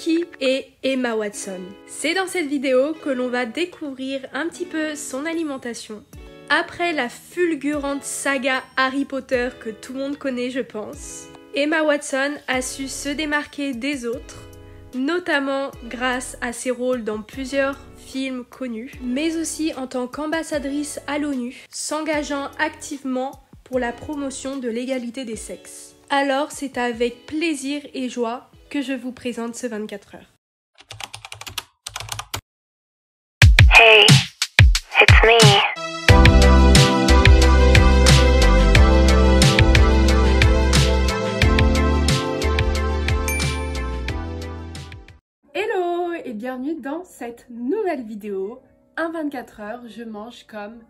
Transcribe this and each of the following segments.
Qui est Emma Watson? C'est dans cette vidéo que l'on va découvrir un petit peu son alimentation. Après la fulgurante saga Harry Potter que tout le monde connaît je pense, Emma Watson a su se démarquer des autres, notamment grâce à ses rôles dans plusieurs films connus, mais aussi en tant qu'ambassadrice à l'ONU, s'engageant activement pour la promotion de l'égalité des sexes. Alors c'est avec plaisir et joie que je vous présente ce 24 heures. Hey, it's me. Hello et bienvenue dans cette nouvelle vidéo. Un 24 heures, je mange comme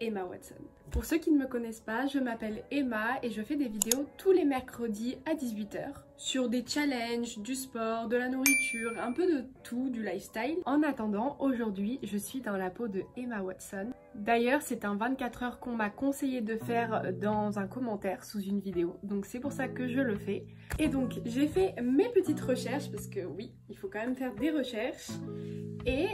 Emma Watson. Pour ceux qui ne me connaissent pas, je m'appelle Emma et je fais des vidéos tous les mercredis à 18 h sur des challenges, du sport, de la nourriture, un peu de tout, du lifestyle. En attendant, aujourd'hui, je suis dans la peau de Emma Watson. D'ailleurs, c'est un 24 heures qu'on m'a conseillé de faire dans un commentaire sous une vidéo. Donc c'est pour ça que je le fais. Et donc, j'ai fait mes petites recherches parce que oui, il faut quand même faire des recherches. Et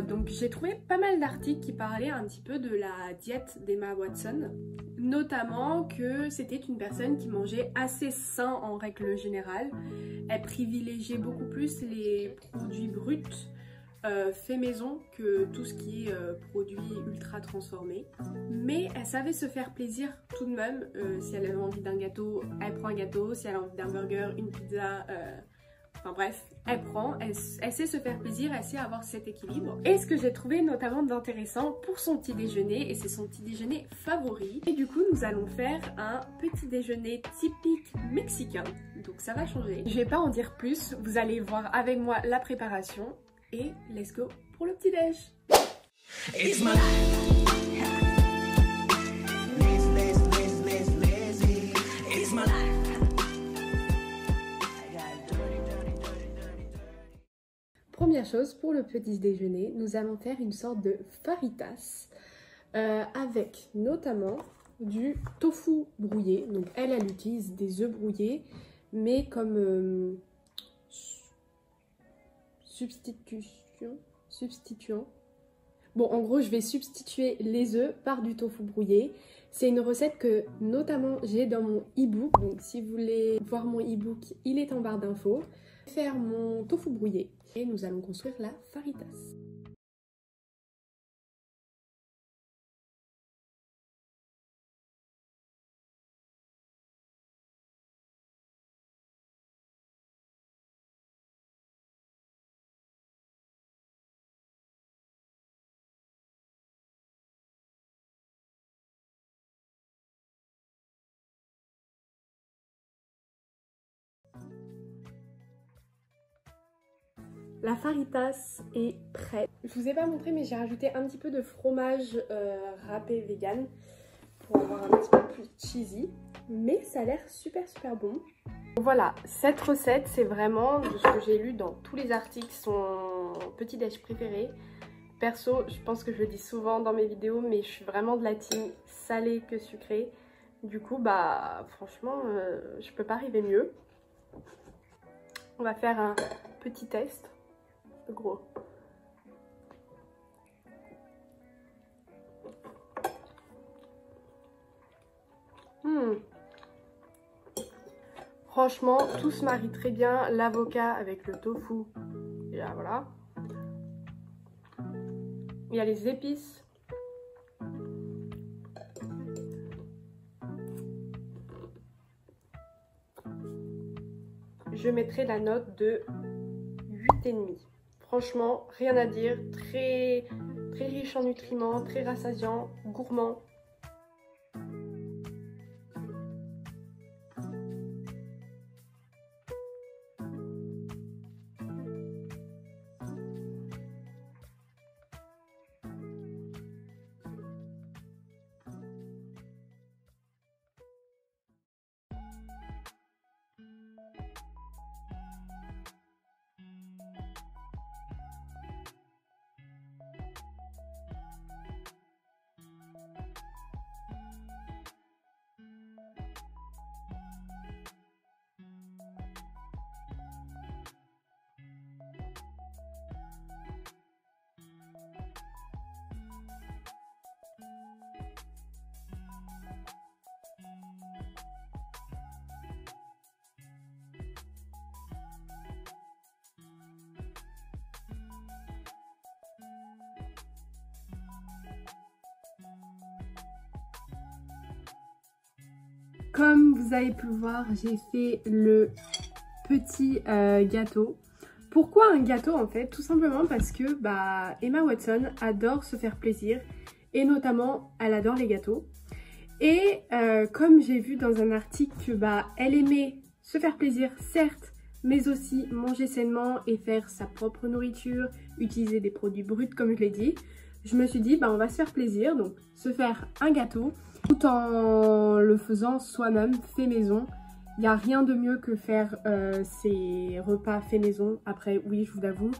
donc j'ai trouvé pas mal d'articles qui parlaient un petit peu de la diète d'Emma Watson, notamment que c'était une personne qui mangeait assez sain en règle générale. Elle privilégiait beaucoup plus les produits bruts faits maison que tout ce qui est produits ultra transformés. Mais elle savait se faire plaisir tout de même. Si elle avait envie d'un gâteau, elle prend un gâteau. Si elle a envie d'un burger, une pizza... Enfin bref, elle sait se faire plaisir, elle sait avoir cet équilibre. Et ce que j'ai trouvé notamment d'intéressant pour son petit déjeuner, et c'est son petit déjeuner favori. Et du coup, nous allons faire un petit déjeuner typique mexicain. Donc ça va changer. Je vais pas en dire plus, vous allez voir avec moi la préparation. Et let's go pour le petit déj. It's my life. It's my life. Première chose, pour le petit déjeuner, nous allons faire une sorte de fajitas avec notamment du tofu brouillé. Donc elle utilise des œufs brouillés, mais comme substituant. Bon, en gros, je vais substituer les œufs par du tofu brouillé. C'est une recette que notamment j'ai dans mon e-book. Donc si vous voulez voir mon e-book, il est en barre d'infos. Faire mon tofu brouillé et nous allons construire la fajitas. La fajitas est prête. Je vous ai pas montré mais j'ai rajouté un petit peu de fromage râpé vegan pour avoir un petit peu plus cheesy. Mais ça a l'air super bon. Voilà, cette recette c'est vraiment de ce que j'ai lu dans tous les articles, son petit déj préféré. Perso, je pense que je le dis souvent dans mes vidéos mais je suis vraiment de la team salé que sucré. Du coup bah franchement je peux pas arriver mieux. On va faire un petit test. Gros. Franchement, tout se marie très bien. L'avocat avec le tofu. Et là, voilà. Il y a les épices. Je mettrai la note de 8,5. Franchement, rien à dire, très riche en nutriments, très rassasiant, gourmand. vous avez pu le voir, j'ai fait le petit gâteau. Pourquoi un gâteau en fait? Tout simplement parce que Emma Watson adore se faire plaisir et notamment elle adore les gâteaux. Et comme j'ai vu dans un article que elle aimait se faire plaisir certes, mais aussi manger sainement et faire sa propre nourriture, utiliser des produits bruts comme je l'ai dit, je me suis dit on va se faire plaisir, donc se faire un gâteau tout en le faisant soi-même, fait maison. Il n'y a rien de mieux que faire ces repas fait maison. Après oui, je vous l'avoue,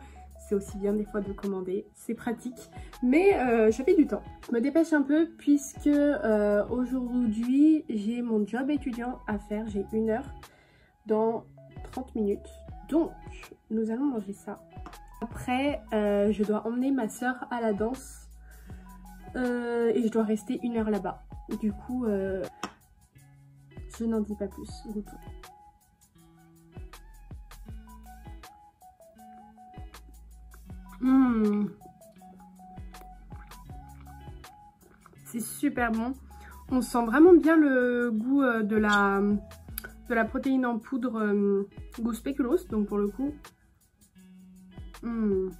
c'est aussi bien des fois de commander, c'est pratique, mais ça fait du temps. Je me dépêche un peu puisque aujourd'hui j'ai mon job étudiant à faire, j'ai 1 heure dans 30 minutes, donc nous allons manger ça. Après je dois emmener ma soeur à la danse et je dois rester 1 heure là-bas, du coup je n'en dis pas plus. Retour. C'est super bon. On sent vraiment bien le goût de la protéine en poudre goût spéculoos. Donc pour le coup, je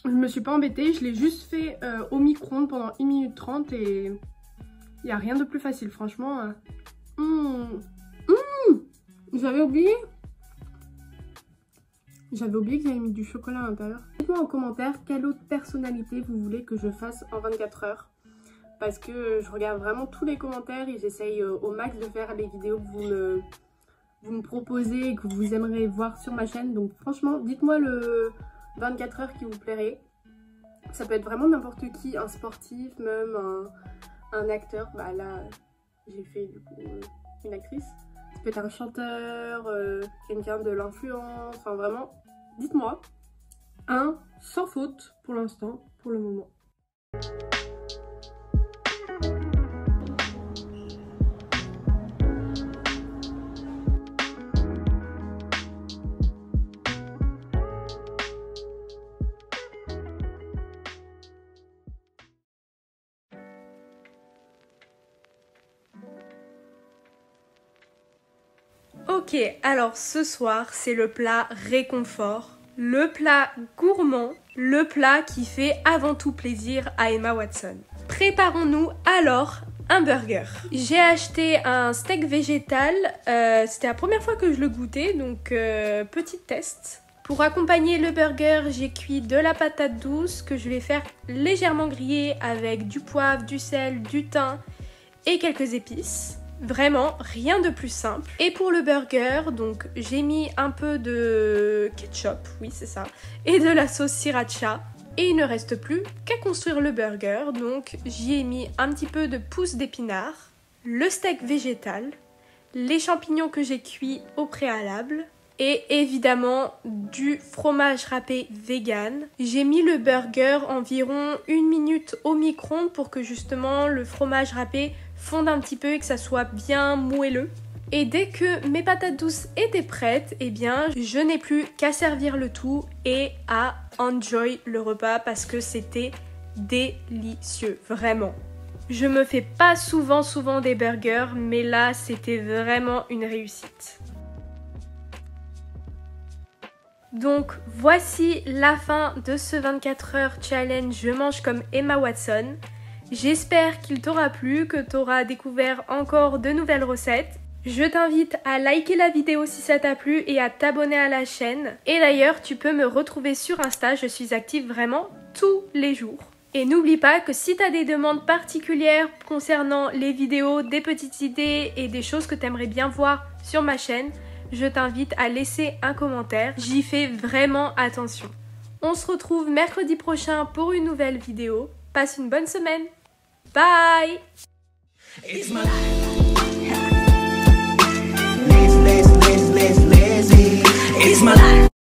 me suis pas embêtée. Je l'ai juste fait au micro-ondes pendant 1 minute 30 et il n'y a rien de plus facile franchement. J'avais oublié. J'avais oublié que j'avais mis du chocolat à l'intérieur. Dites-moi en commentaire quelle autre personnalité vous voulez que je fasse en 24 heures. Parce que je regarde vraiment tous les commentaires et j'essaye au max de faire les vidéos que vous me proposez et que vous aimeriez voir sur ma chaîne. Donc franchement, dites-moi le 24 heures qui vous plairait. Ça peut être vraiment n'importe qui, un sportif, même un acteur. Là, j'ai fait du coup une actrice. Ça peut être un chanteur, quelqu'un de l'influence, enfin vraiment. Dites-moi, un sans faute pour l'instant, pour le moment. Ok, alors ce soir, c'est le plat réconfort, le plat gourmand, le plat qui fait avant tout plaisir à Emma Watson. Préparons-nous alors un burger. J'ai acheté un steak végétal, c'était la première fois que je le goûtais, donc petit test. Pour accompagner le burger, j'ai cuit de la patate douce que je vais faire légèrement griller avec du poivre, du sel, du thym et quelques épices. Vraiment rien de plus simple. Et pour le burger, donc j'ai mis un peu de ketchup, oui c'est ça, et de la sauce sriracha. Et il ne reste plus qu'à construire le burger, donc j'y ai mis un petit peu de pousses d'épinards, le steak végétal, les champignons que j'ai cuits au préalable, et évidemment du fromage râpé vegan. J'ai mis le burger environ 1 minute au micro-ondes pour que justement le fromage râpé fonde un petit peu et que ça soit bien moelleux. Et dès que mes patates douces étaient prêtes, eh bien je n'ai plus qu'à servir le tout et à enjoy le repas parce que c'était délicieux, vraiment. Je me fais pas souvent des burgers, mais là c'était vraiment une réussite. Donc voici la fin de ce 24 heures challenge Je mange comme Emma Watson. J'espère qu'il t'aura plu, que tu auras découvert encore de nouvelles recettes. Je t'invite à liker la vidéo si ça t'a plu et à t'abonner à la chaîne. Et d'ailleurs, tu peux me retrouver sur Insta, je suis active vraiment tous les jours. Et n'oublie pas que si tu as des demandes particulières concernant les vidéos, des petites idées et des choses que tu aimerais bien voir sur ma chaîne, je t'invite à laisser un commentaire. J'y fais vraiment attention. On se retrouve mercredi prochain pour une nouvelle vidéo. Passe une bonne semaine. Bye! It's my life. Lazy. It's my life.